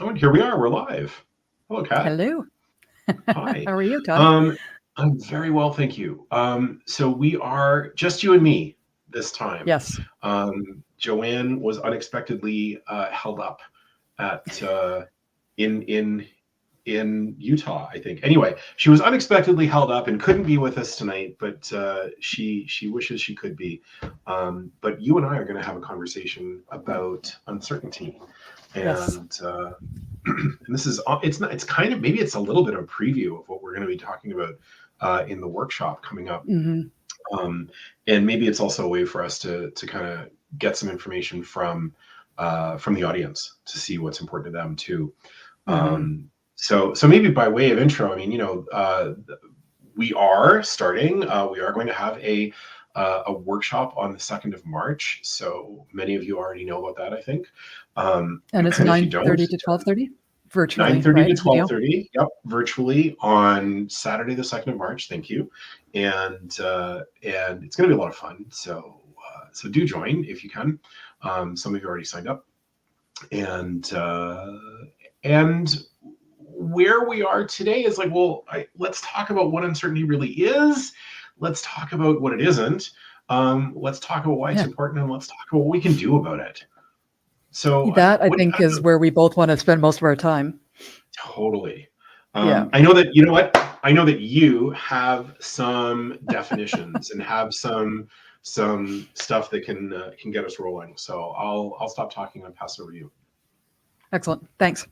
Oh, and here we are. We're live. Hello, Kat. Hello. Hi. How are you, Todd? Um, I'm very well, thank you. So we are just you and me this time. Yes. Joanne was unexpectedly held up at in in Utah, I think. Anyway, she was unexpectedly held up and couldn't be with us tonight, but she wishes she could be. But you and I are going to have a conversation about uncertainty, Yes. and this is it's not it's kind of maybe it's a little bit of a preview of what we're going to be talking about in the workshop coming up. Hmm. And maybe it's also a way for us to kind of get some information from the audience to see what's important to them too. Hmm. So maybe by way of intro, I mean, we are starting. We are going to have a workshop on the 2nd of March. So many of you already know about that, I think. And it's And if you don't, 9:30 to 12:30 virtually, 9:30 right? to Video. 12:30. Yep, virtually on Saturday, the 2nd of March. Thank you, and it's going to be a lot of fun. So do join if you can. Some of you already signed up, and where we are today is like, well, let's talk about what uncertainty really is. Let's talk about what it isn't. Let's talk about why it's Yeah. important, and let's talk about what we can do about it. So, That I what think is where we both want to spend most of our time. totally. Yeah. I know that, you know what? I know that you have some definitions and have some stuff that can get us rolling. So I'll stop talking and pass it over to you. Excellent. Thanks.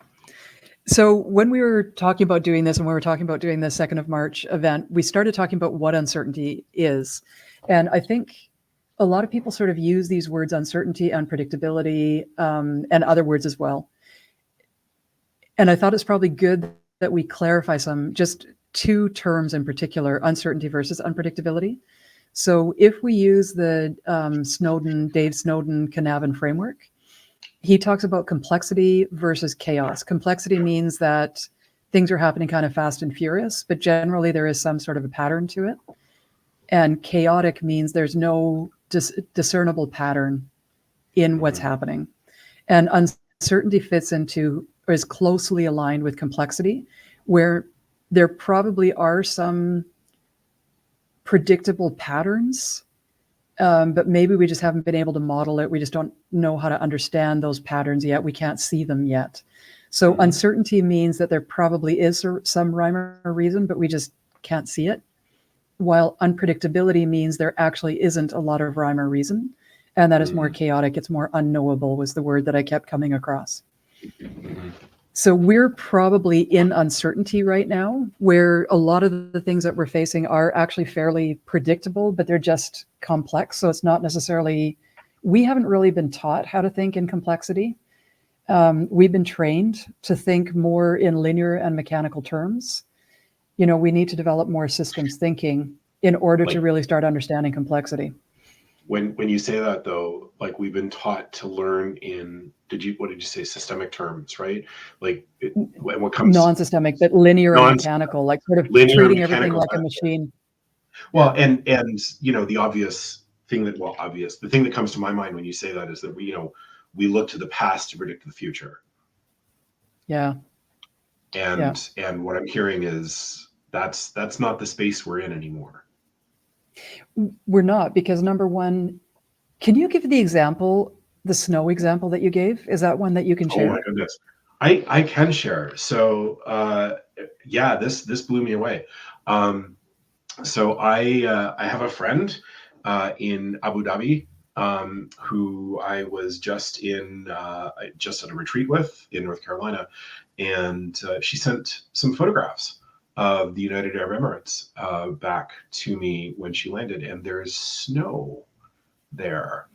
So when we were talking about doing this and we were talking about doing the 2nd of March event, we started talking about what uncertainty is. And I think a lot of people sort of use these words uncertainty, unpredictability, and other words as well. And I thought it's probably good that we clarify just two terms in particular, uncertainty versus unpredictability. So if we use the Dave Snowden Cynefin framework, he talks about complexity versus chaos. Complexity means that things are happening kind of fast and furious, but generally there is some sort of a pattern to it. And chaotic means there's no discernible pattern in what's happening. And uncertainty fits into or is closely aligned with complexity, where there probably are some predictable patterns, but maybe we just haven't been able to model it. We just don't know how to understand those patterns yet. We can't see them yet. So uncertainty means that there probably is some rhyme or reason, but we just can't see it. While unpredictability means there actually isn't a lot of rhyme or reason. And that is more chaotic. It's more unknowable was the word that I kept coming across. So we're probably in uncertainty right now, where a lot of the things that we're facing are actually fairly predictable, but they're just complex. So it's not necessarily, we haven't really been taught how to think in complexity. We've been trained to think more in linear and mechanical terms. We need to develop more systems thinking in order to really start understanding complexity. When you say that though, like we've been taught to learn in what did you say, systemic terms, right? Like what comes non-systemic, but linear and mechanical, like sort of linear treating everything mechanical like a machine. Well, yeah. and the obvious thing the thing that comes to my mind when you say that is that we look to the past to predict the future. Yeah. And what I'm hearing is that's not the space we're in anymore. We're not, because number one, can you give the example, the snow example that you gave? Is that one that you can share? Oh my goodness. I can share. So this blew me away. So I have a friend in Abu Dhabi who I was just at a retreat with in North Carolina, and she sent some photographs of the United Arab Emirates back to me when she landed, and there's snow there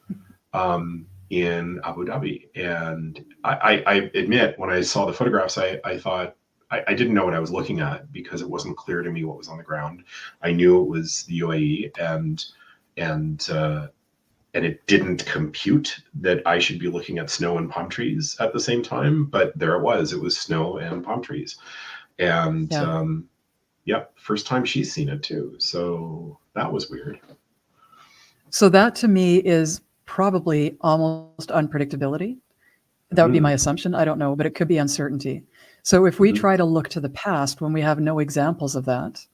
in Abu Dhabi. And I admit, when I saw the photographs, I thought, I didn't know what I was looking at because it wasn't clear to me what was on the ground. I knew it was the UAE, and it didn't compute that I should be looking at snow and palm trees at the same time. But there it was snow and palm trees. And first time she's seen it too. So that was weird. So that to me is probably almost unpredictability. That would be my assumption. I don't know, but it could be uncertainty. So if we Mhm. try to look to the past when we have no examples of that,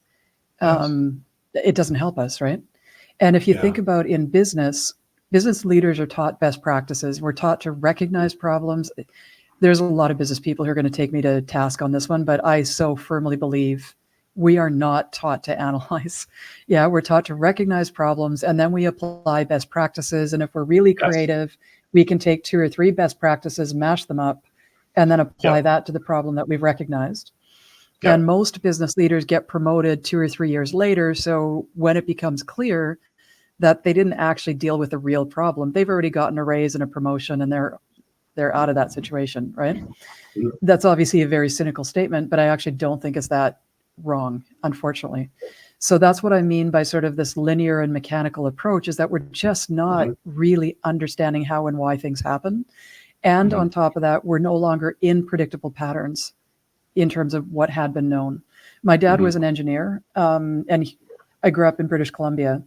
Yes. it doesn't help us, right? And if you think Yeah. about in business, business leaders are taught best practices. We're taught to recognize problems. There's a lot of business people who are going to take me to task on this one, but I so firmly believe we are not taught to analyze. Yeah, we're taught to recognize problems and then we apply best practices. And if we're really Yes. creative, we can take 2 or 3 best practices, mash them up, and then apply Yep. that to the problem that we've recognized. And Yep. most business leaders get promoted 2 or 3 years later. So when it becomes clear that they didn't actually deal with the real problem, they've already gotten a raise and a promotion and they're out of that situation, right? Mhm. That's obviously a very cynical statement, but I actually don't think it's that wrong, unfortunately. So that's what I mean by sort of this linear and mechanical approach, is that we're just not Mhm. really understanding how and why things happen. And on Mhm. top of that, we're no longer in predictable patterns in terms of what had been known. My dad Mhm. was an engineer, I grew up in British Columbia.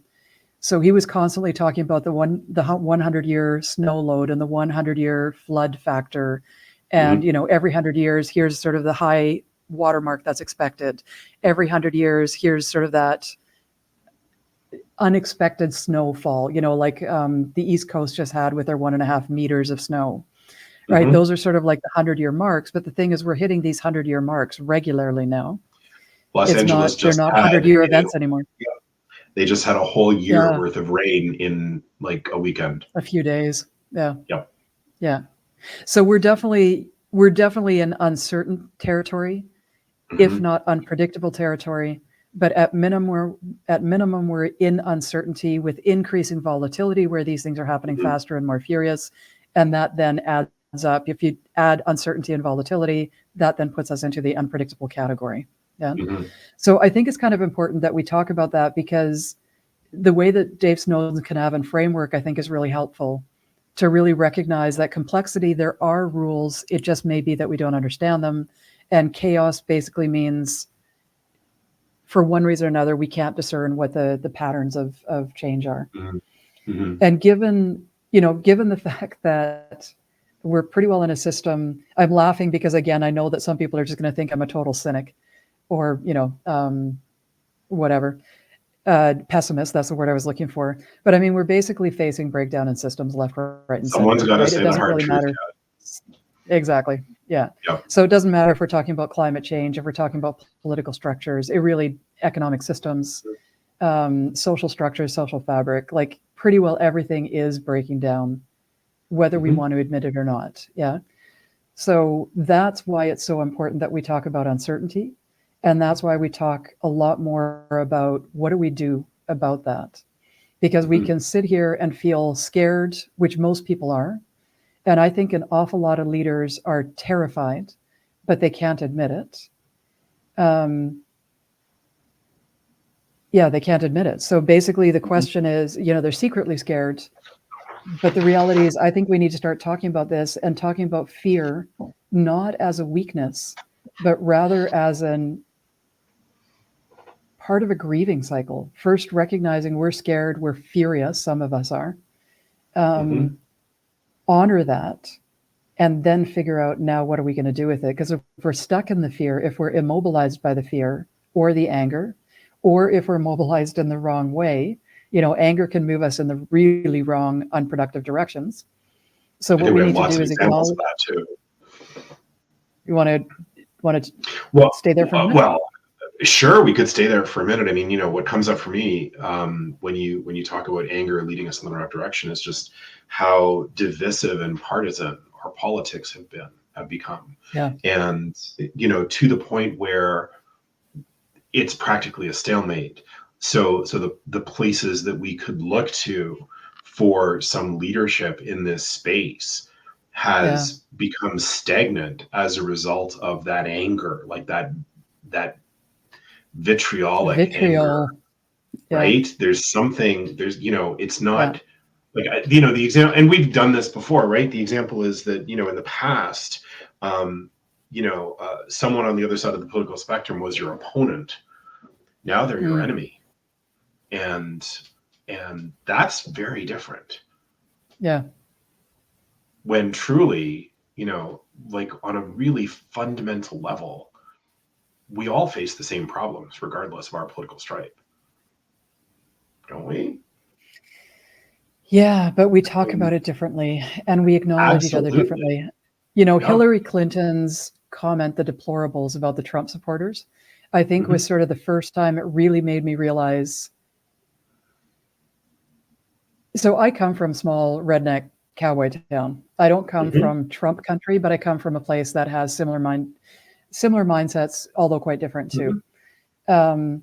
So he was constantly talking about the 100-year snow load and the 100-year flood factor. And, Mhm. every 100 years, here's sort of the high watermark that's expected. Every 100 years, here's sort of that unexpected snowfall, like the East Coast just had with their 1.5 meters of snow, right? Mhm. Those are sort of like the 100-year marks. But the thing is, we're hitting these 100-year marks regularly now. Los Angeles They're just not had 100-year events anymore. yeah, they just had a whole year Yeah, worth of rain in like a weekend. a few days. Yeah, Yep. yeah. So we're definitely in uncertain territory, if Mhm. not unpredictable territory. But at minimum we're in uncertainty with increasing volatility, where these things are happening Mhm. faster and more furious, and that then adds up. If you add uncertainty and volatility, that then puts us into the unpredictable category. Yeah. Mhm. So I think it's kind of important that we talk about that, because the way that Dave Snowden's Canavan framework, I think, is really helpful to really recognize that complexity, there are rules. It just may be that we don't understand them. And chaos basically means, for one reason or another, we can't discern what the patterns of change are. Mhm. Mhm. And given the fact that we're pretty well in a system, I'm laughing because, again, I know that some people are just going to think I'm a total cynic, or, whatever. Pessimist, that's the word I was looking for. But I mean, we're basically facing breakdown in systems left, right, and Someone's center, got to right? It say the doesn't hard really truth, matter. Exactly. Yeah. Kat. So it doesn't matter if we're talking about climate change, if we're talking about political structures, economic systems, social structures, social fabric, like pretty well everything is breaking down, whether we Mhm. want to admit it or not. Yeah. So that's why it's so important that we talk about uncertainty. And that's why we talk a lot more about what do we do about that? Because we Mhm. can sit here and feel scared, which most people are. And I think an awful lot of leaders are terrified, but they can't admit it. Um, yeah, they can't admit it. So basically, the Mhm. question is, they're secretly scared. But the reality is, I think we need to start talking about this and talking about fear, not as a weakness, but rather as an part of a grieving cycle. First, recognizing we're scared, we're furious, some of us are. Mhm. Um, Honor that, and then figure out, now what are we going to do with it? Because if we're stuck in the fear, if we're immobilized by the fear or the anger, or if we're mobilized in the wrong way, anger can move us in the really wrong, unproductive directions. So I what think we we have need to lots do of is examples of acknowledge. that too. You want to Well, stay there for a minute? well, sure, we could stay there for a minute. I mean, what comes up for me when you talk about anger leading us in the right direction is just how divisive and partisan our politics have become, Yeah. and to the point where it's practically a stalemate. So the places that we could look to for some leadership in this space Yeah. has become stagnant as a result of that anger, like that vitriolic anger, Vitriol. Yeah. right? It's Yeah. not like, the example, and we've done this before, right? The example is that, in the past, someone on the other side of the political spectrum was your opponent. Now they're your Mm. enemy. And that's very different, Yeah. when truly like on a really fundamental level, we all face the same problems regardless of our political stripe, don't we? Yeah, but we talk Um, about it differently and we acknowledge each other Absolutely. differently. Yeah. Hillary Clinton's comment, the deplorables about the Trump supporters, I think Hmm. was sort of the first time it really made me realize. So I come from small redneck cowboy town. I don't come Hmm. from Trump country, but I come from a place that has similar mindsets, although quite different too. Hmm. Um,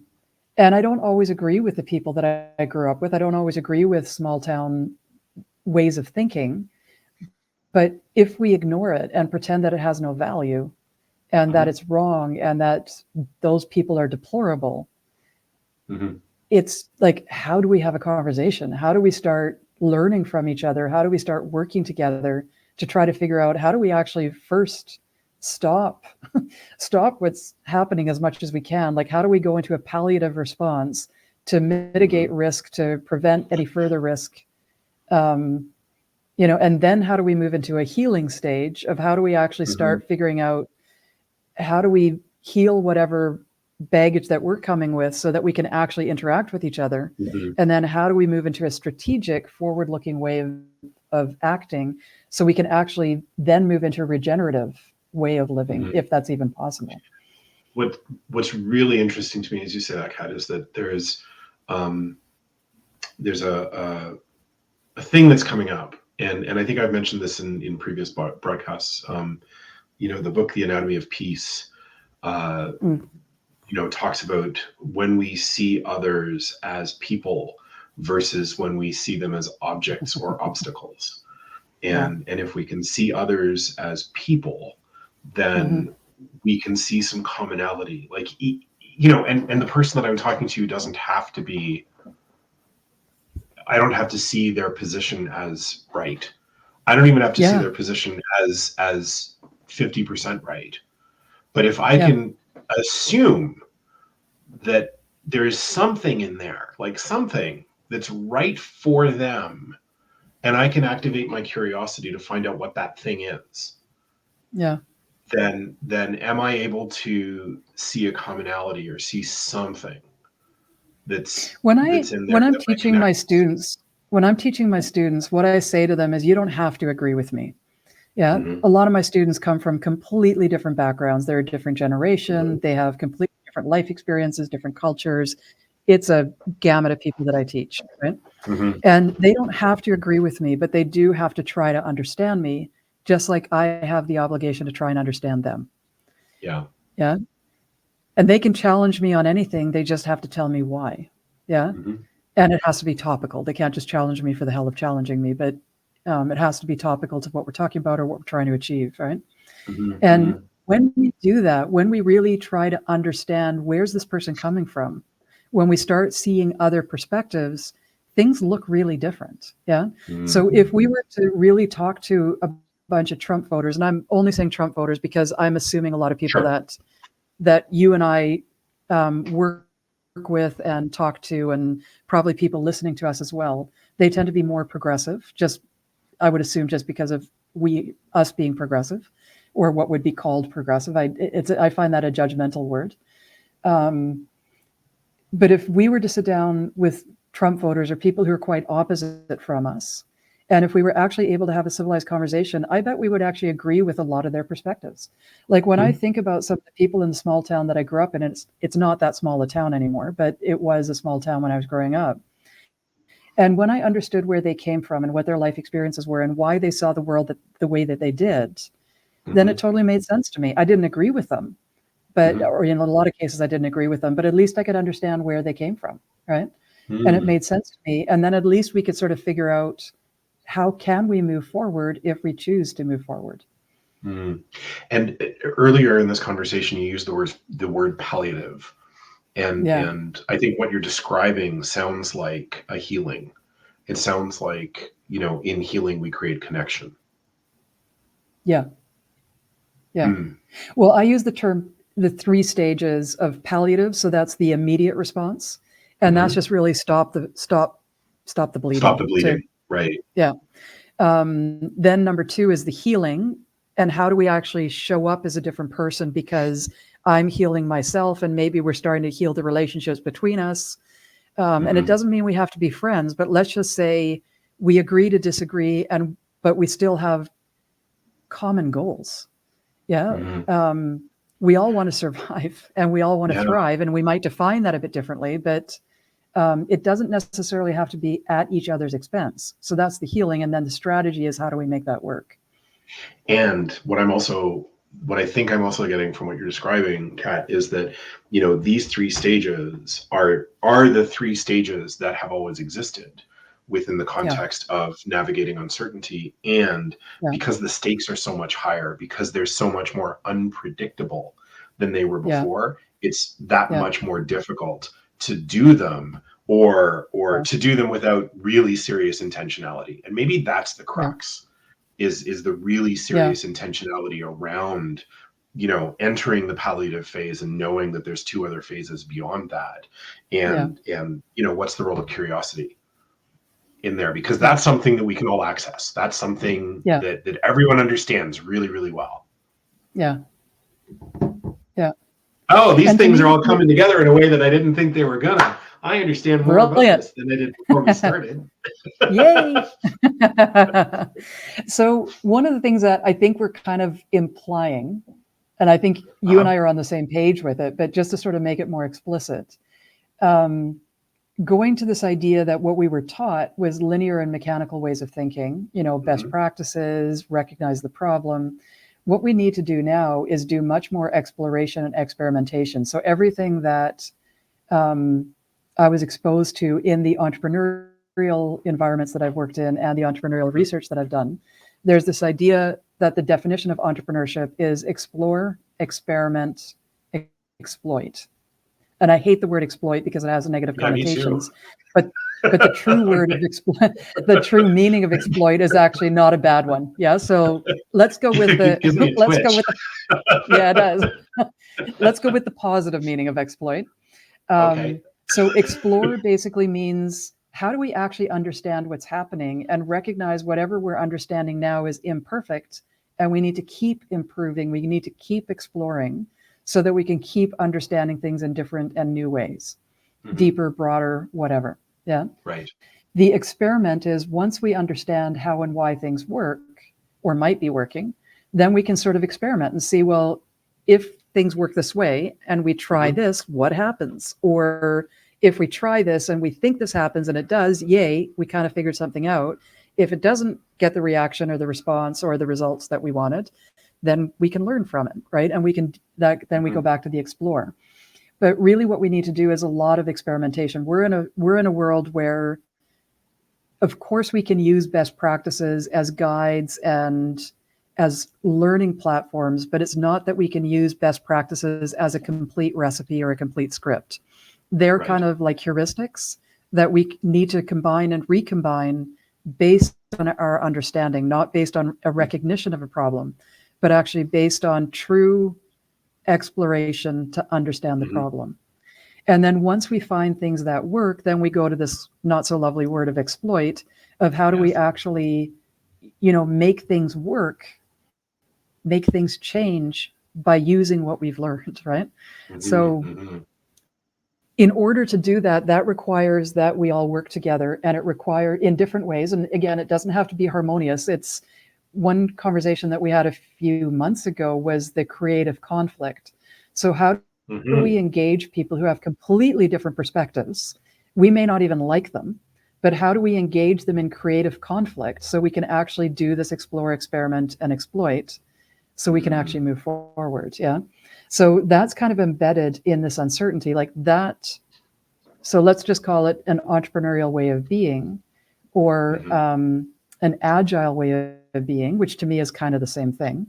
and I don't always agree with the people that I grew up with. I don't always agree with small town ways of thinking. But if we ignore it and pretend that it has no value and that Hmm. it's wrong and that those people are deplorable, Hmm. it's like, how do we have a conversation? How do we start learning from each other? How do we start working together to try to figure out how do we actually first stop stop what's happening as much as we can? Like, how do we go into a palliative response to Hmm. mitigate risk, to prevent any further risk? Um, and then how do we move into a healing stage of how do we actually Hmm. start figuring out how do we heal whatever baggage that we're coming with so that we can actually interact with each other? Hmm. And then how do we move into a strategic, forward looking way of acting so we can actually then move into a regenerative way of living, Hmm. if that's even possible? What What's really interesting to me as you say that, Kat, is that um, there's a thing that's coming up, and I think I've mentioned this in previous broadcasts. The book The Anatomy of Peace, uh, Mm. talks about when we see others as people versus when we see them as objects or obstacles. Yeah. And if we can see others as people, Hmm. then we can see some commonality. Like, and the person that I'm talking to doesn't have to be. I don't have to see their position as right. I don't even have to see Yeah. their position as 50% right. But if I Yeah. can assume that there's something in there, like something that's right for them, and I can activate my curiosity to find out what that thing is, Yeah. then am I able to see a commonality or see something that's When I that's in there when I'm that might teaching connect my us? students, when I'm teaching my students, what I say to them is you don't have to agree with me. Yeah, Hmm. a lot of my students come from completely different backgrounds. They're a different Hmm. generation. They have completely different life experiences, different cultures. It's a gamut of people that I teach, right? Hmm. And they don't have to agree with me, but they do have to try to understand me, just like I have the obligation to try and understand them. Yeah. Yeah. And they can challenge me on anything. They just have to tell me why. Yeah. Hmm. And it has to be topical. They can't just challenge me for the hell of challenging me, but it has to be topical to what we're talking about or what we're trying to achieve, right? Hmm. And Hmm. when we do that, when we really try to understand where's this person coming from, when we start seeing other perspectives, things look really different. Yeah. So Hmm. if we were to really talk to a bunch of Trump voters, and I'm only saying Trump voters because I'm assuming a lot of people Sure. that you and I work with and talk to, and probably people listening to us as well, they tend to be more progressive. Just I would assume just because of us being progressive, or what would be called progressive. I find that a judgmental word. Um, but if we were to sit down with Trump voters or people who are quite opposite from us, and if we were actually able to have a civilized conversation, I bet we would actually agree with a lot of their perspectives. Like when I Hmm. think about some of the people in the small town that I grew up in, it's not that small a town anymore, but it was a small town when I was growing up. And when I understood where they came from and what their life experiences were and why they saw the world the way that they did, then it Hmm. totally made sense to me. I didn't agree with them, but Hmm. or in a lot of cases I didn't agree with them, but at least I could understand where they came from, right? And it Hmm. made sense to me. And then at least we could sort of figure out how can we move forward if we choose to move forward. Hmm. And earlier in this conversation, you used the word palliative, Yeah. and I think what you're describing sounds like a healing. It sounds like, in healing we create connection. Yeah. Yeah. Hmm. Well, I use the term the three stages of palliative. So that's the immediate response. And that's Hmm. just really stop the Stop bleeding. the To bleeding. Right. Yeah. Then number two is the healing. And how do we actually show up as a different person because I'm healing myself and maybe we're starting to heal the relationships between us. And it doesn't mean we have to be friends, but let's just say we agree to disagree, but we still have common goals. Yeah. We all want to survive and we all want to Yeah. thrive, and we might define that a bit differently, but it doesn't necessarily have to be at each other's expense. So that's the healing. And then the strategy is, how do we make that work? And what I think I'm also getting from what you're describing, Kat, is that, these three stages are the three stages that have always existed within the context of navigating uncertainty. And because the stakes are so much higher, because they're so much more unpredictable than they were before, it's that much more difficult to do them, or to do them without really serious intentionality. And maybe that's the crux. Is the really serious intentionality around, entering the palliative phase and knowing that there's two other phases beyond that. And what's the role of curiosity in there? Because that's something that we can all access. That's something that everyone understands really, really well. Yeah. Oh, these things are all coming together in a way that I didn't think they were gonna. I understand more about this than I did before we started. Yay. So one of the things that I think we're kind of implying, and I think you and I are on the same page with it, but just to sort of make it more explicit, going to this idea that what we were taught was linear and mechanical ways of thinking, best practices, recognize the problem. What we need to do now is do much more exploration and experimentation. So everything that I was exposed to in the entrepreneurial environments that I've worked in and the entrepreneurial research that I've done, there's this idea that the definition of entrepreneurship is explore, experiment, exploit. And I hate the word exploit because it has negative connotations. But the true word of exploit, the true meaning of exploit, is actually not a bad one. Yeah. So let's go with the it does. Let's go with the positive meaning of exploit. So explore basically means, how do we actually understand what's happening and recognize whatever we're understanding now is imperfect, and we need to keep improving. We need to keep exploring so that we can keep understanding things in different and new ways, deeper, broader, whatever. Yeah. Right. The experiment is, once we understand how and why things work or might be working, then we can sort of experiment and see, well, if things work this way and we try this, what happens? Or if we try this and we think this happens and it does, yay, we kind of figured something out. If it doesn't get the reaction or the response or the results that we wanted, then we can learn from it, right? And we go back to the explore. But really what we need to do is a lot of experimentation. We're in a world where, of course, we can use best practices as guides and as learning platforms, but it's not that we can use best practices as a complete recipe or a complete script. They're kind of like heuristics that we need to combine and recombine based on our understanding, not based on a recognition of a problem, but actually based on true exploration to understand the problem. And then once we find things that work, then we go to this not so lovely word of exploit, of how do we actually, make things work, make things change by using what we've learned, right? So in order to do that, that requires that we all work together, and it requires in different ways. And again, it doesn't have to be harmonious. It's one conversation that we had a few months ago was the creative conflict. So how do we engage people who have completely different perspectives? We may not even like them, but how do we engage them in creative conflict so we can actually do this explore, experiment, and exploit, so we can actually move forward? Yeah. So that's kind of embedded in this uncertainty, like that. So let's just call it an entrepreneurial way of being, or an agile way of being, which to me is kind of the same thing.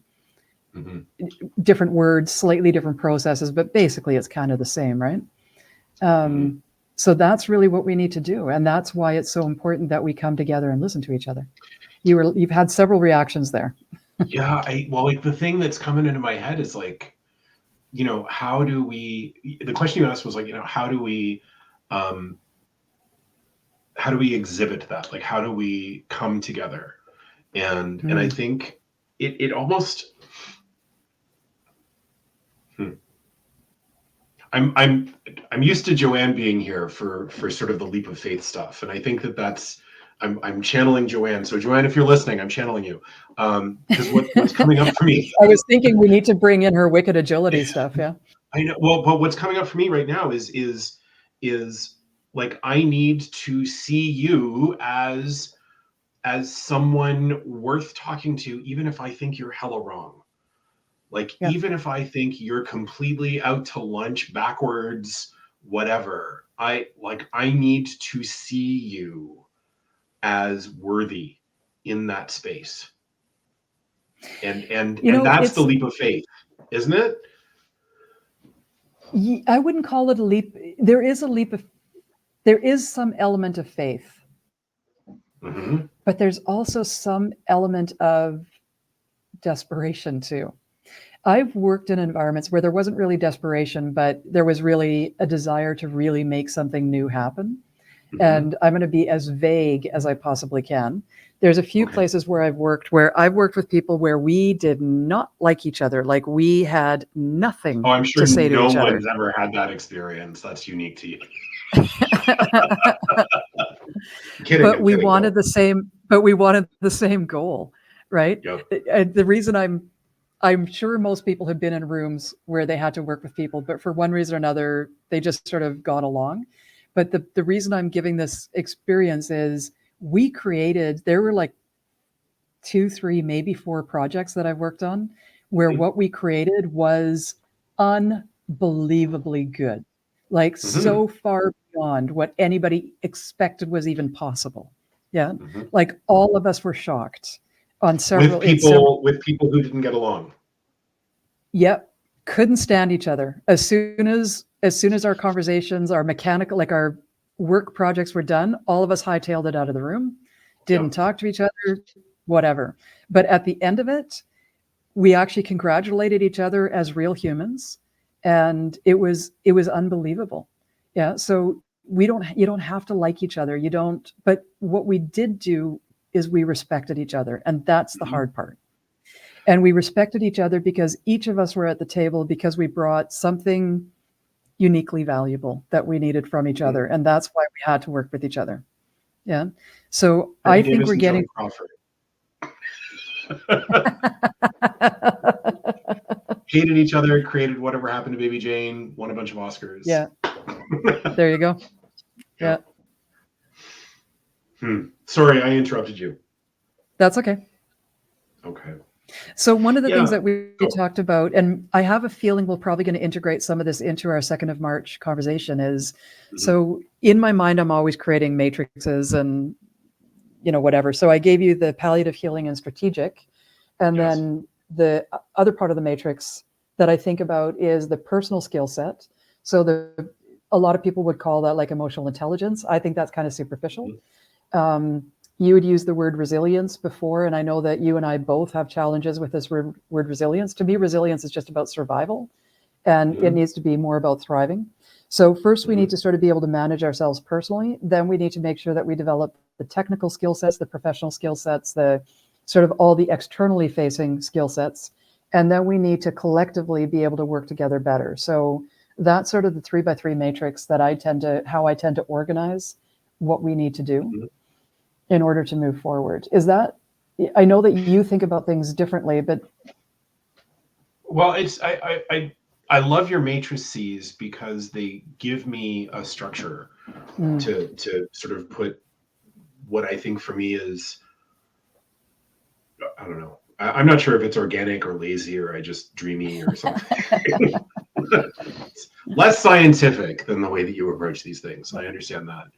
Different words, slightly different processes, but basically it's kind of the same, right? So that's really what we need to do. And that's why it's so important that we come together and listen to each other. You've had several reactions there. Yeah. Like the thing that's coming into my head is like, how do we, the question you asked was like, how do we exhibit that? Like, how do we come together? And I think it almost, I'm used to Joanne being here for sort of the leap of faith stuff, and I think that's I'm channeling Joanne. So Joanne, if you're listening, I'm channeling you, because what's coming up for me. I was thinking we need to bring in her wicked agility stuff. Yeah. I know. Well, but what's coming up for me right now is like I need to see you as someone worth talking to, even if I think you're hella wrong. Like, Yeah. even if I think you're completely out to lunch, backwards, whatever, I need to see you as worthy in that space. And that's the leap of faith, isn't it? I wouldn't call it a leap. There is some element of faith, Mm-hmm. but there's also some element of desperation too. I've worked in environments where there wasn't really desperation, but there was really a desire to really make something new happen. Mm-hmm. And I'm going to be as vague as I possibly can. There's a few places where I've worked with people where we did not like each other. Like, we had nothing I'm sure to say to each other. No one's ever had that experience. That's unique to you. Kidding, but we wanted the same goal, right? Yep. The reason I'm sure most people have been in rooms where they had to work with people, but for one reason or another, they just sort of got along. But the reason I'm giving this experience is there were like 2, 3, maybe 4 projects that I've worked on where what we created was unbelievably good. Like, so far beyond what anybody expected was even possible. Yeah. Like, all of us were shocked on several with people who didn't get along. Yep. Couldn't stand each other. As soon as our conversations, our mechanical, like our work projects were done, all of us hightailed it out of the room, didn't talk to each other, whatever. But at the end of it, we actually congratulated each other as real humans. And it was unbelievable. Yeah. So you don't have to like each other. You don't, but what we did do is we respected each other. And that's the hard part. And we respected each other because each of us were at the table because we brought something uniquely valuable that we needed from each other. And that's why we had to work with each other. Yeah. So I think we're getting. Hated each other, created Whatever Happened to Baby Jane, won a bunch of Oscars. Yeah. There you go. Yeah. Sorry, I interrupted you. That's okay. Okay. So one of the things that we talked about, and I have a feeling we're probably going to integrate some of this into our 2nd of March conversation, is so in my mind, I'm always creating matrices and, whatever. So I gave you the palliative, healing, and strategic. And then the other part of the matrix that I think about is the personal skill set. So a lot of people would call that like emotional intelligence. I think that's kind of superficial. You would use the word resilience before, and I know that you and I both have challenges with this word resilience. To me, resilience is just about survival, and it needs to be more about thriving. So first, we need to sort of be able to manage ourselves personally. Then we need to make sure that we develop the technical skill sets, the professional skill sets, the sort of all the externally facing skill sets. And then we need to collectively be able to work together better. So that's sort of the 3x3 matrix that how I tend to organize what we need to do in order to move forward. Is that, I know that you think about things differently, but. Well, I love your matrices because they give me a structure to sort of put what I think for me is, I don't know. I'm not sure if it's organic or lazy or I just dreamy or something. It's less scientific than the way that you approach these things. I understand that.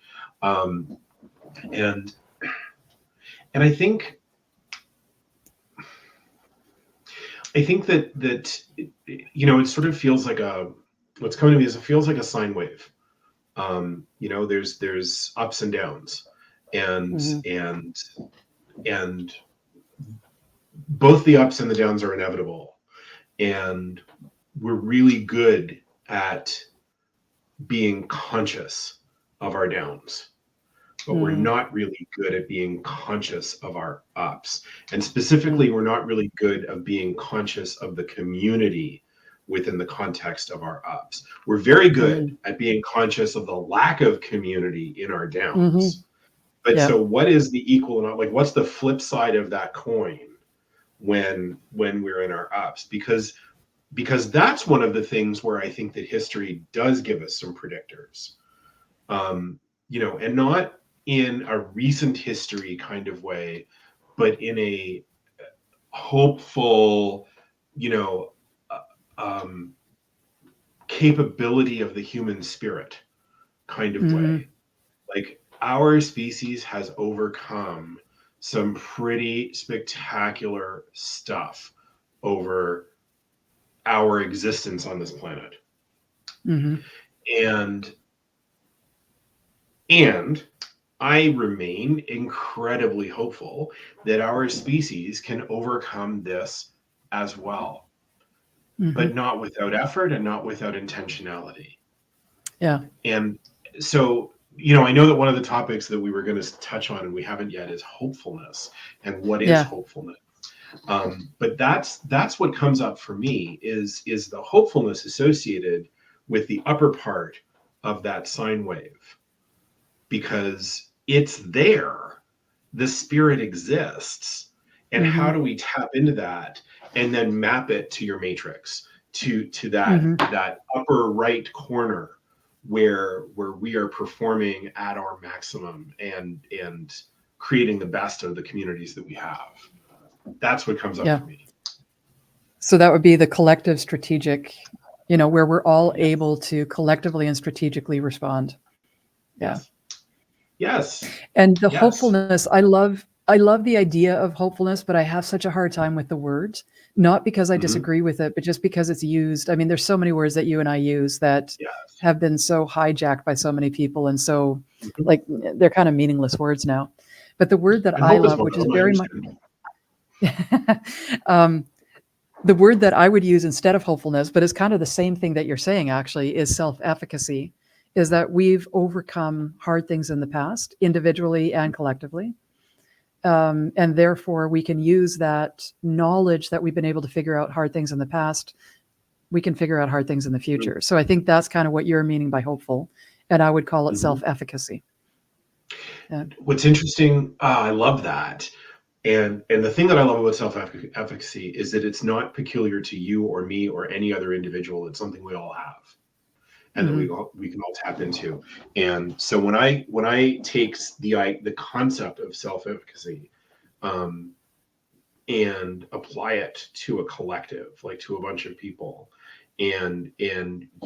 And I think that it sort of feels like what's coming to me is it feels like a sine wave. There's ups and downs, and both the ups and the downs are inevitable, and we're really good at being conscious of our downs, but we're not really good at being conscious of our ups. And specifically, we're not really good at being conscious of the community within the context of our ups. We're very good at being conscious of the lack of community in our downs. But Yeah. so what is the equal and like what's the flip side of that coin when we're in our ups? Because that's one of the things where I think that history does give us some predictors. You know, and not in a recent history kind of way, but in a hopeful, you know, capability of the human spirit kind of way. Like our species has overcome some pretty spectacular stuff over our existence on this planet. And I remain incredibly hopeful that our species can overcome this as well, but not without effort and not without intentionality. Yeah. And so, you know, I know that one of the topics that we were going to touch on and we haven't yet is hopefulness and what is hopefulness. But that's what comes up for me is the hopefulness associated with the upper part of that sine wave, because it's there, the spirit exists, and how do we tap into that and then map it to your matrix, to that upper right corner where we are performing at our maximum and creating the best of the communities that we have. That's what comes up for me. So that would be the collective strategic, you know, where we're all able to collectively and strategically respond. Yeah. Yes. And the hopefulness, I love the idea of hopefulness, but I have such a hard time with the word, not because I disagree with it, but just because it's used. I mean, there's so many words that you and I use that have been so hijacked by so many people. And so like, they're kind of meaningless words now, but the word that I love, which is very much, the word that I would use instead of hopefulness, but it's kind of the same thing that you're saying actually, is self-efficacy, is that we've overcome hard things in the past, individually and collectively. And therefore we can use that knowledge that we've been able to figure out hard things in the past. We can figure out hard things in the future. So I think that's kind of what you're meaning by hopeful. And I would call it self-efficacy. What's interesting, I love that. And the thing that I love about self-efficacy is that it's not peculiar to you or me or any other individual. It's something we all have, and that we can all tap into. And so when I take the concept of self-efficacy and apply it to a collective, like to a bunch of people, and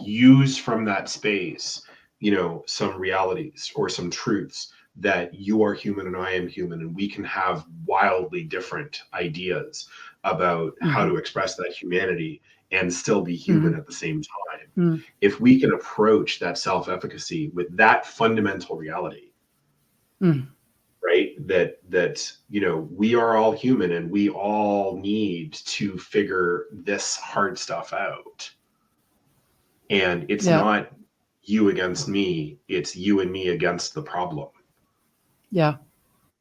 use from that space, you know, some realities or some truths that you are human and I am human, and we can have wildly different ideas about how to express that humanity and still be human at the same time. If we can approach that self-efficacy with that fundamental reality, right? That, you know, we are all human and we all need to figure this hard stuff out. And it's not you against me, it's you and me against the problem. Yeah.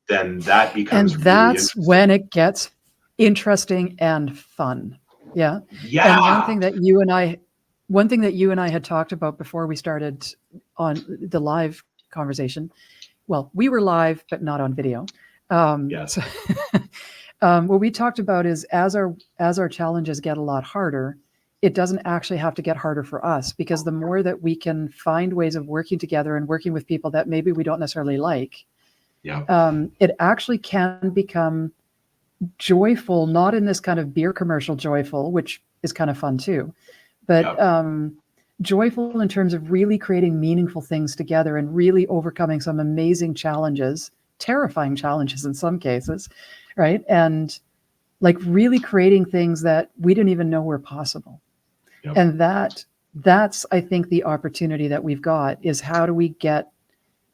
Then that becomes and that's really when it gets interesting and fun. Yeah. Yeah. And one thing that you and I had talked about before we started on the live conversation, well, we were live, but not on video. Yes. What we talked about is as our challenges get a lot harder, it doesn't actually have to get harder for us, because the more that we can find ways of working together and working with people that maybe we don't necessarily like, it actually can become joyful, not in this kind of beer commercial joyful, which is kind of fun too, but joyful in terms of really creating meaningful things together and really overcoming some amazing challenges, terrifying challenges in some cases, right? And like really creating things that we didn't even know were possible. And that's, I think, the opportunity that we've got is how do we get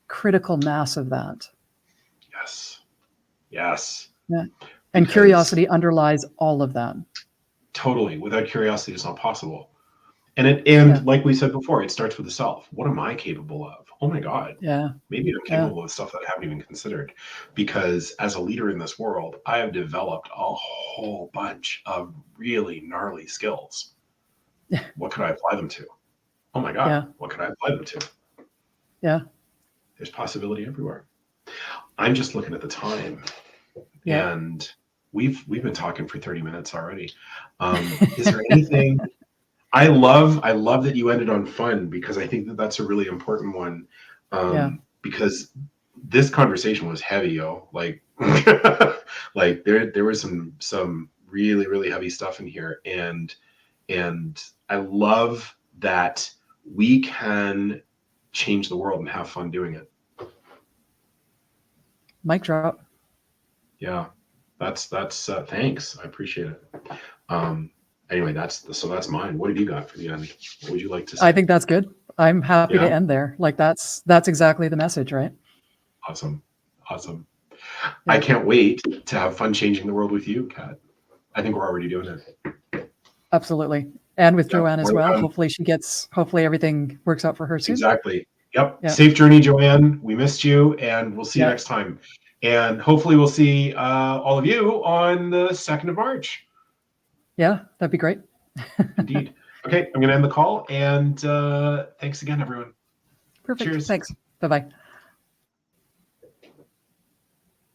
critical mass of that? Yes. Yeah. And curiosity underlies all of that. Totally. Without curiosity, it's not possible. And like we said before, it starts with the self. What am I capable of? Oh my God. Yeah. Maybe I'm capable of stuff that I haven't even considered. Because as a leader in this world, I have developed a whole bunch of really gnarly skills. What could I apply them to? Oh my God, Yeah. what could I apply them to? Yeah. There's possibility everywhere. I'm just looking at the time, Yeah. and we've been talking for 30 minutes already. Is there anything? I love that you ended on fun, because I think that that's a really important one. Yeah. Because this conversation was heavy, yo. Like, like there was some really really heavy stuff in here, and I love that we can change the world and have fun doing it. Mic drop. Yeah, that's thanks. I appreciate it. Anyway, that's mine. What have you got for the end? What would you like to I say? think that's good. I'm happy Yeah, to end there. Like that's exactly the message, right? awesome, awesome. I Yeah. can't wait to have fun changing the world with you, Kat. I think we're already doing it. Absolutely. And with Yep, Joanne as more to well. come. Hopefully everything works out for her soon. Exactly. Yep. Yeah. Safe journey, Joanne. We missed you, and we'll see you Yeah. next time. And hopefully, we'll see all of you on the 2nd of March. Yeah. That'd be great. Indeed. Okay, I'm going to end the call, and thanks again, everyone. Perfect. Cheers. Thanks. Bye-bye.